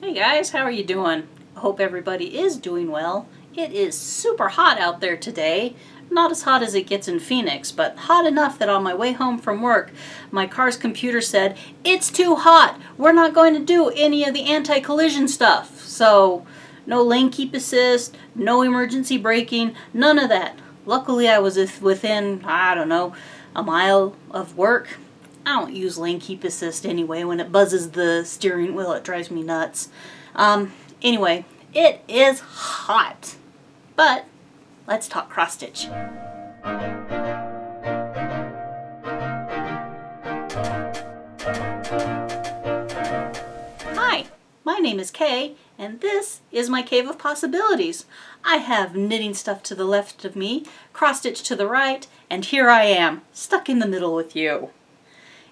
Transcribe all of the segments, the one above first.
Hey guys, how are you doing? I hope everybody is doing well. It is super hot out there today. Not as hot as it gets in Phoenix, but hot enough that on my way home from work, my car's computer said, "It's too hot. We're not going to do any of the anti-collision stuff." So, no lane keep assist, no emergency braking, none of that. Luckily I was within, I don't know, a mile of work. I don't use lane keep assist anyway. When it buzzes the steering wheel, it drives me nuts. Anyway, it is hot. But let's talk cross stitch. Hi, my name is Kay, and this is my cave of possibilities. I have knitting stuff to the left of me, cross stitch to the right, and here I am, stuck in the middle with you.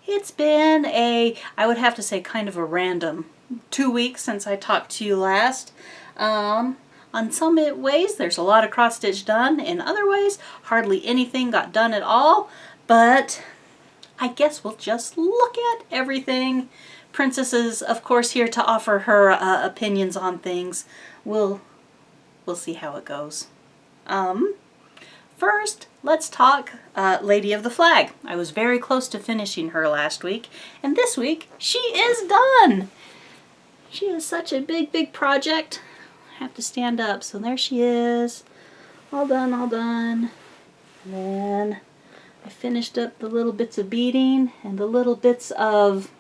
It's been I would have to say, kind of a random 2 weeks since I talked to you last. On some ways, there's a lot of cross stitch done. In other ways, hardly anything got done at all. But I guess we'll just look at everything. Princess is, of course, here to offer her opinions on things. We'll see how it goes. First, let's talk Lady of the Flag. I was very close to finishing her last week, and this week she is done. She is such a big project. I have to stand up, so there she is. All done, all done. And then I finished up the little bits of beading and the little bits of,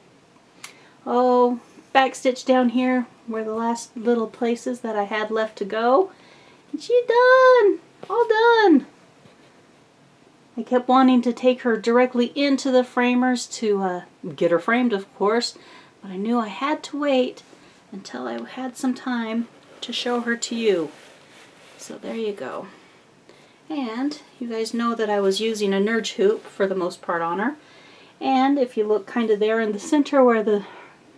back stitch down here where the last little places that I had left to go. And she's done, all done. I kept wanting to take her directly into the framers to get her framed, of course, but I knew I had to wait until I had some time to show her to you. So there you go. And you guys know that I was using a nurge hoop for the most part on her. And if you look kind of there in the center where the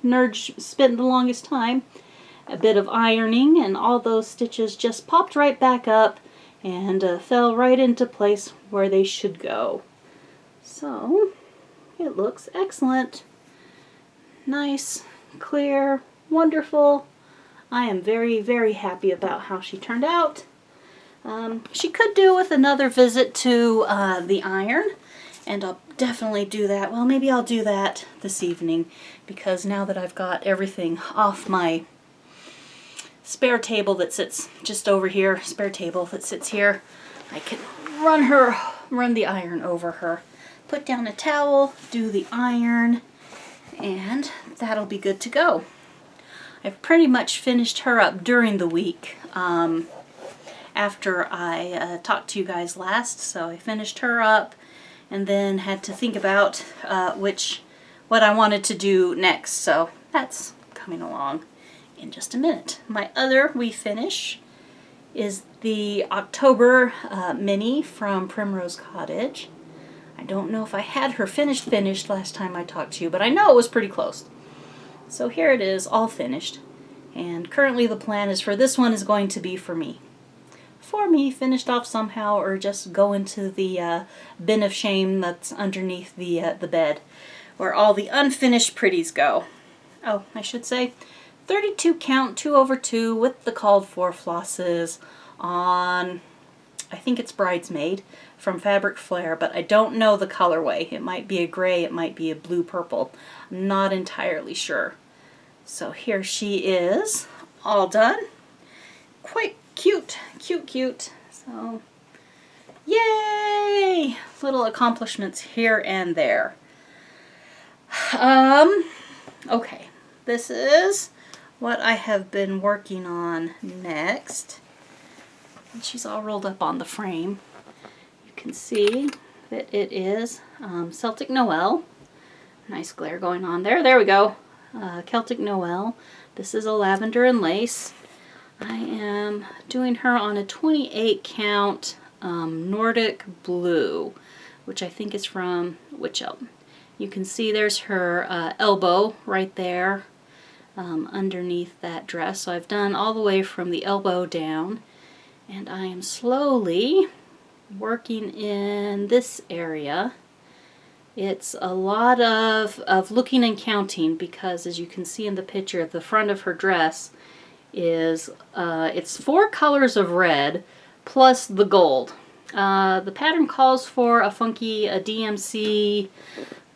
nurge spent the longest time, a bit of ironing, and all those stitches just popped right back up and fell right into place where they should go. So it looks excellent. Nice, clear, wonderful. I am very happy about how she turned out. She could do with another visit to the iron, and I'll definitely do that. Well, maybe I'll do that this evening, because now that I've got everything off my spare table that sits just over here, spare table that sits here, I can run the iron over her. Put down a towel, do the iron, and that'll be good to go. I've pretty much finished her up during the week after I talked to you guys last, so I finished her up and then had to think about what I wanted to do next, so that's coming along in just a minute. My other wee finish is the October mini from Primrose Cottage. I don't know if I had her finished last time I talked to you, but I know it was pretty close. So here it is, all finished. And currently the plan is for this one is going to be for me. For me, finished off somehow, or just go into the bin of shame that's underneath the bed, where all the unfinished pretties go. Oh, I should say 32 count, 2/2 with the called for flosses on, I think it's Bridesmaid from Fabric Flair, but I don't know the colorway. It might be a gray, it might be a blue purple. I'm not entirely sure. So here she is, all done. Quite cute. So, yay! Little accomplishments here and there. Okay, this is what I have been working on next. And she's all rolled up on the frame. You can see that it is Celtic Noel. Nice glare going on there. There we go. Celtic Noel. This is a lavender and lace. I am doing her on a 28 count Nordic blue, which I think is from Whaaaat. You can see there's her elbow right there underneath that dress. So I've done all the way from the elbow down, and I am slowly working in this area It's a lot of looking and counting because, as you can see in the picture, the front of her dress is, it's 4 colors of red plus the gold. The pattern calls for a funky DMC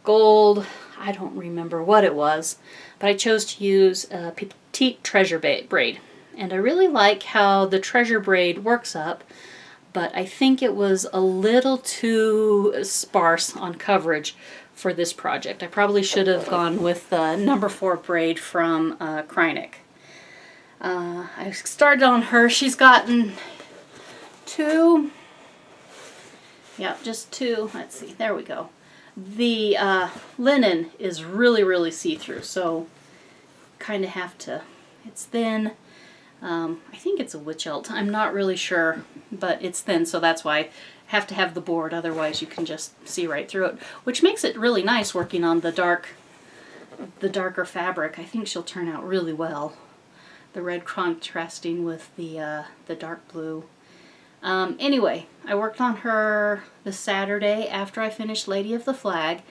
gold, I don't remember what it was, but I chose to use a petite treasure braid. And I really like how the treasure braid works up, but I think it was a little too sparse on coverage for this project. I probably should have gone with the number 4 braid from Kreinik. I started on her. She's gotten 2, yeah, just 2. Let's see, there we go. The linen is really, really see-through, so kind of have to, it's thin. I think it's a witch elt. I'm not really sure, but it's thin, so that's why I have to have the board, otherwise you can just see right through it, which makes it really nice working on the darker fabric. I think she'll turn out really well. The red contrasting with the dark blue. Anyway, I worked on her the Saturday after I finished Lady of the Flag,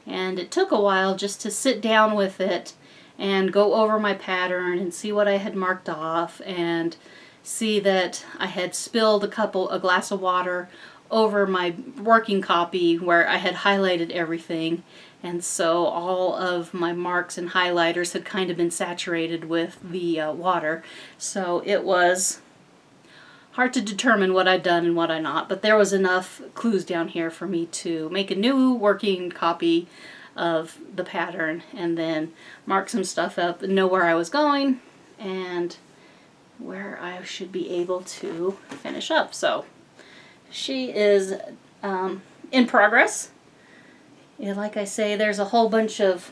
and it took a while just to sit down with it and go over my pattern and see what I had marked off and see that I had spilled a glass of water over my working copy where I had highlighted everything, and so all of my marks and highlighters had kind of been saturated with the water, so it was hard to determine what I'd done and what I'd not, but there was enough clues down here for me to make a new working copy of the pattern and then mark some stuff up and know where I was going and where I should be able to finish up. So she is in progress. Yeah, like I say, there's a whole bunch of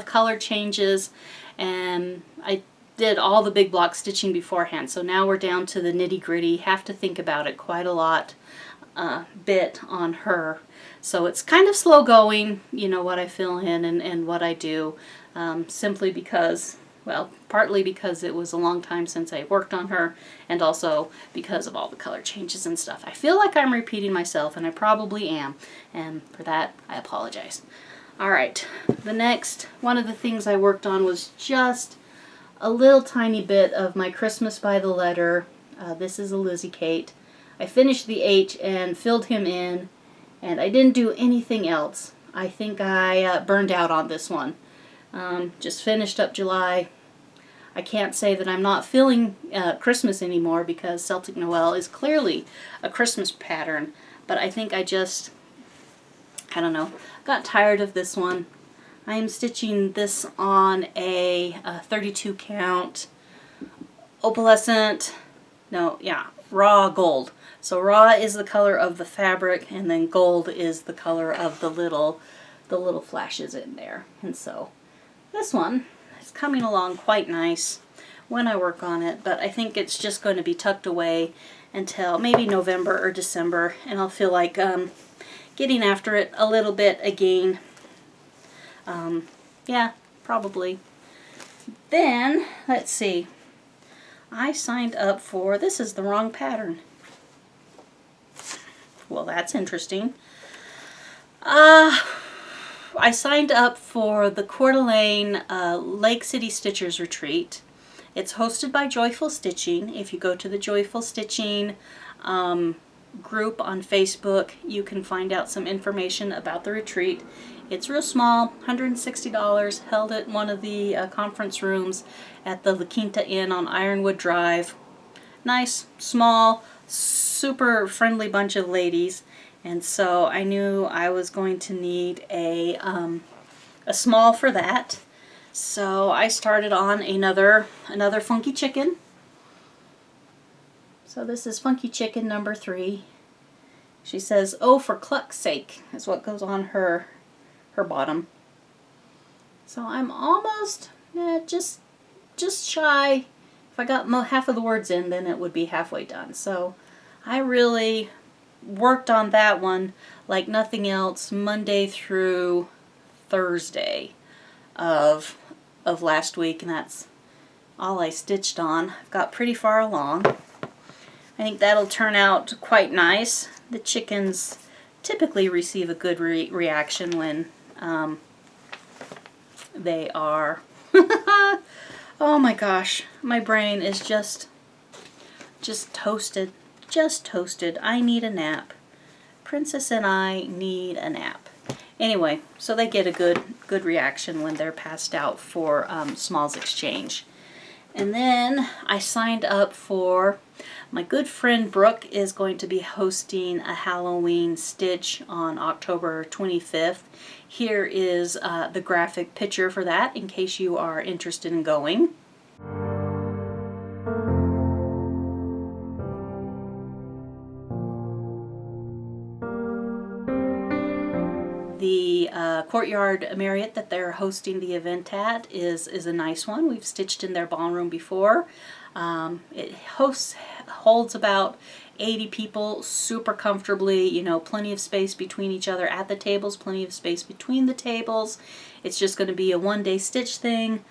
color changes, and I did all the big block stitching beforehand, so now we're down to the nitty-gritty. Have to think about it quite a lot bit on her, so it's kind of slow going, you know, what I fill in and what I do, simply because, well, partly because it was a long time since I worked on her, and also because of all the color changes and stuff. I feel like I'm repeating myself, and I probably am, and for that I apologize. Alright, the next one of the things I worked on was just a little tiny bit of my Christmas by the letter. This is a Lizzie Kate. I finished the H and filled him in, and I didn't do anything else. I think I burned out on this one. Just finished up July. I can't say that I'm not feeling Christmas anymore because Celtic Noel is clearly a Christmas pattern, but I think I just, I don't know, got tired of this one. I am stitching this on a 32 count opalescent, no, yeah, raw gold. So raw is the color of the fabric, and then gold is the color of the little flashes in there. And so this one is coming along quite nice when I work on it, but I think it's just going to be tucked away until maybe November or December, and I'll feel like getting after it a little bit again. Yeah, probably. Then, let's see. I signed up for, this is the wrong pattern. Well, that's interesting. I signed up for the Coeur d'Alene Lake City Stitchers Retreat. It's hosted by Joyful Stitching. If you go to the Joyful Stitching group on Facebook, you can find out some information about the retreat. It's real small, $160, held at one of the conference rooms at the La Quinta Inn on Ironwood Drive. Nice, small, super friendly bunch of ladies, and so I knew I was going to need a small for that. So I started on another Funky Chicken. So this is Funky Chicken number 3. She says, "Oh, for cluck's sake," is what goes on her bottom. So I'm almost, just shy. If I got half of the words in, then it would be halfway done. So I really worked on that one like nothing else Monday through Thursday of last week, and that's all I stitched on. I've got pretty far along. I think that'll turn out quite nice. The chickens typically receive a good reaction when They are, oh my gosh, my brain is just toasted, just toasted. I need a nap. Princess and I need a nap. Anyway, so they get a good reaction when they're passed out for Smalls Exchange. And then I signed up for, my good friend Brooke is going to be hosting a Halloween stitch on October 25th. Here is the graphic picture for that in case you are interested in going. The Courtyard Marriott that they're hosting the event at is a nice one. We've stitched in their ballroom before. It holds about 80 people super comfortably, you know, plenty of space between each other at the tables, plenty of space between the tables. It's just going to be a one-day stitch thing.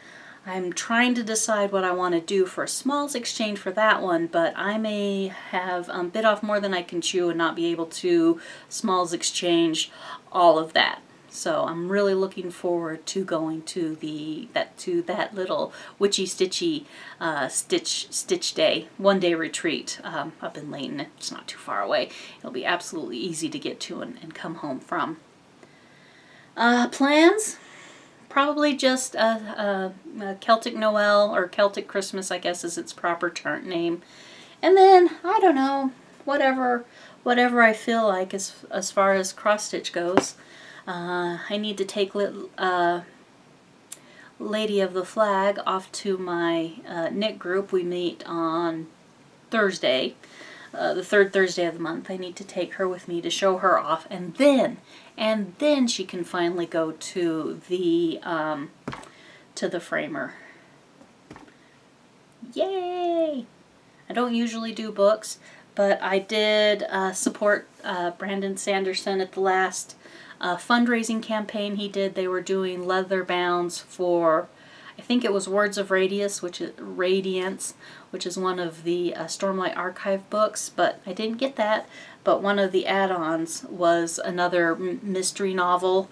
I'm trying to decide what I want to do for a Smalls Exchange for that one, but I may have bit off more than I can chew and not be able to Smalls Exchange all of that. So I'm really looking forward to going to that little witchy stitchy stitch day, one-day retreat up in Layton. It's not too far away. It'll be absolutely easy to get to and come home from. Plans? Probably just a Celtic Noel or Celtic Christmas, I guess is its proper name. And then, I don't know, whatever I feel like as far as cross stitch goes. I need to take Lady of the Flag off to my knit group. We meet on Thursday, the third Thursday of the month. I need to take her with me to show her off, and then she can finally go to the framer. Yay! I don't usually do books, but I did support Brandon Sanderson at the last fundraising campaign he did. They were doing leather bounds for, I think it was Words of Radiance, which is one of the Stormlight Archive books, but I didn't get that. But one of the add-ons was another mystery novel,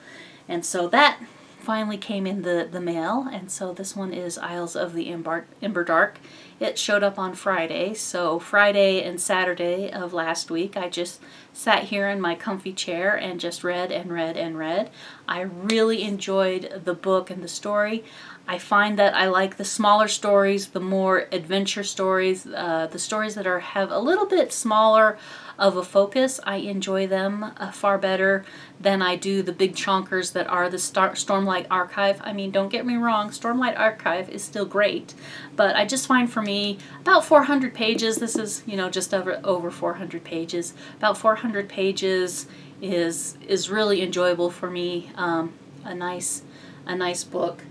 and so that finally came in the mail, and so this one is Isles of the Ember Dark. It showed up on Friday, so Friday and Saturday of last week I just sat here in my comfy chair and just read and read and read. I really enjoyed the book and the story. I find that I like the smaller stories, the more adventure stories, the stories that have a little bit smaller of a focus. I enjoy them far better than I do the big chonkers that are the Stormlight Archive. I mean, don't get me wrong, Stormlight Archive is still great, but I just find for me about 400 pages, this is, you know, just over 400 pages, about 400 pages is really enjoyable for me. A nice book.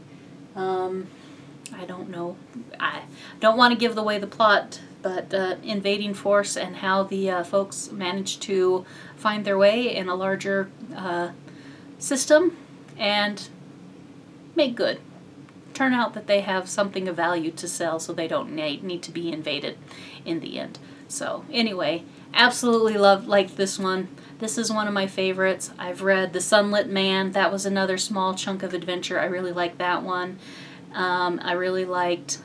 I don't know, I don't want to give away the plot, but invading force and how the folks managed to find their way in a larger system and make good. Turn out that they have something of value to sell, so they don't need to be invaded in the end. So anyway, absolutely like this one. This is one of my favorites. I've read The Sunlit Man. That was another small chunk of adventure. I really liked that one. I really liked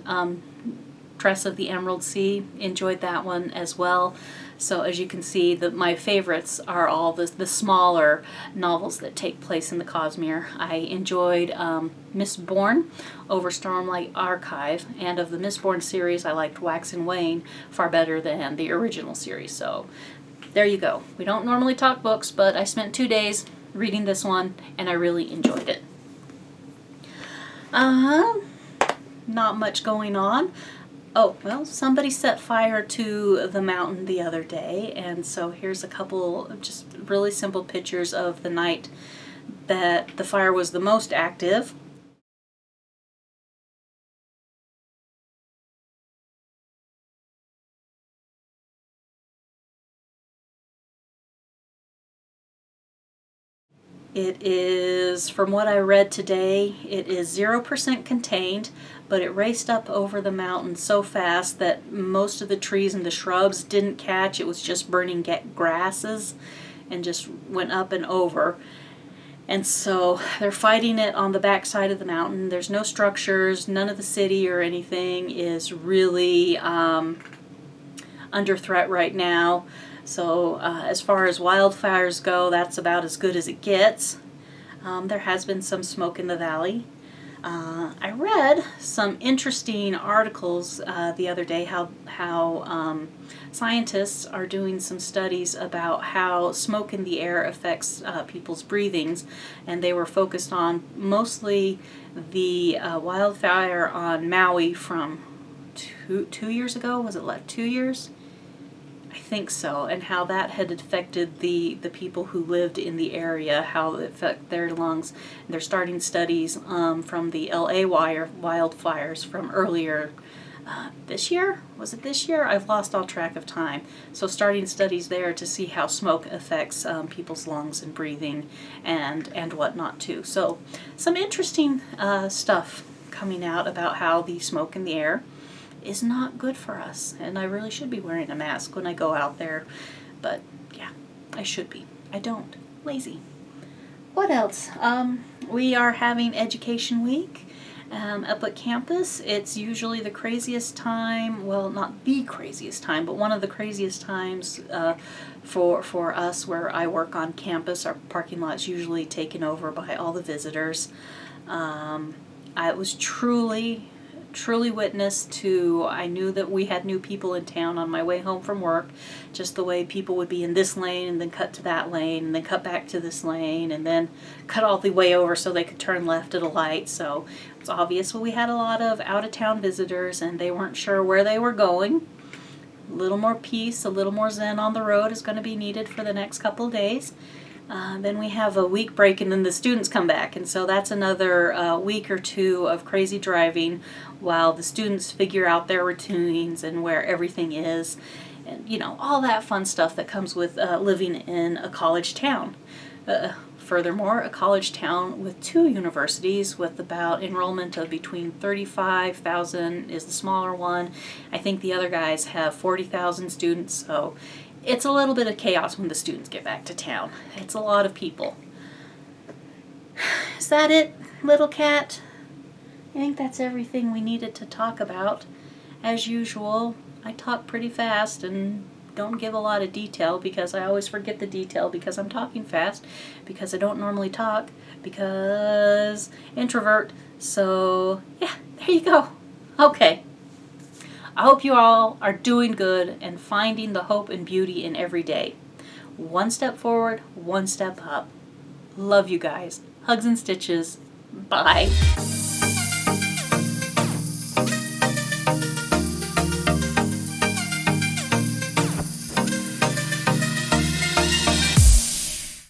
Tress of the Emerald Sea. Enjoyed that one as well. So as you can see, my favorites are all the smaller novels that take place in the Cosmere. I enjoyed Mistborn over Stormlight Archive, and of the Mistborn series, I liked Wax and Wane far better than the original series. So there you go. We don't normally talk books, but I spent 2 days reading this one, and I really enjoyed it. Not much going on. Oh, well, somebody set fire to the mountain the other day, and so here's a couple of just really simple pictures of the night that the fire was the most active. It is, from what I read today, it is 0% contained, but it raced up over the mountain so fast that most of the trees and the shrubs didn't catch. It was just burning grasses and just went up and over. And so they're fighting it on the backside of the mountain. There's no structures, none of the city or anything is really under threat right now. So as far as wildfires go, that's about as good as it gets. There has been some smoke in the valley. I read some interesting articles the other day how scientists are doing some studies about how smoke in the air affects people's breathings, and they were focused on mostly the wildfire on Maui from two years ago. Was it like 2 years? I think so, and how that had affected the people who lived in the area, how it affected their lungs. And they're starting studies from the LA wildfires from earlier this year? Was it this year? I've lost all track of time. So starting studies there to see how smoke affects people's lungs and breathing and whatnot too. So some interesting stuff coming out about how the smoke in the air is not good for us, and I really should be wearing a mask when I go out there, but yeah, I should be. I don't. Lazy. What else? We are having Education Week up at campus. It's usually the craziest time, well, not the craziest time, but one of the craziest times for us where I work on campus. Our parking lot's usually taken over by all the visitors. I was truly witness to, I knew that we had new people in town on my way home from work, just the way people would be in this lane and then cut to that lane and then cut back to this lane and then cut all the way over so they could turn left at a light. So it's obvious we had a lot of out-of-town visitors and they weren't sure where they were going. A little more peace, a little more zen on the road is going to be needed for the next couple of days. Then we have a week break and then the students come back, and so that's another week or two of crazy driving while the students figure out their routines and where everything is, and you know, all that fun stuff that comes with living in a college town. Furthermore, a college town with 2 universities with about enrollment of between 35,000 is the smaller one. I think the other guys have 40,000 students, so it's a little bit of chaos when the students get back to town. It's a lot of people. Is that it, little cat? I think that's everything we needed to talk about. As usual, I talk pretty fast and don't give a lot of detail because I always forget the detail because I'm talking fast, because I don't normally talk, because introvert. So yeah, there you go. Okay. I hope you all are doing good and finding the hope and beauty in every day. One step forward, one step up. Love you guys. Hugs and stitches. Bye.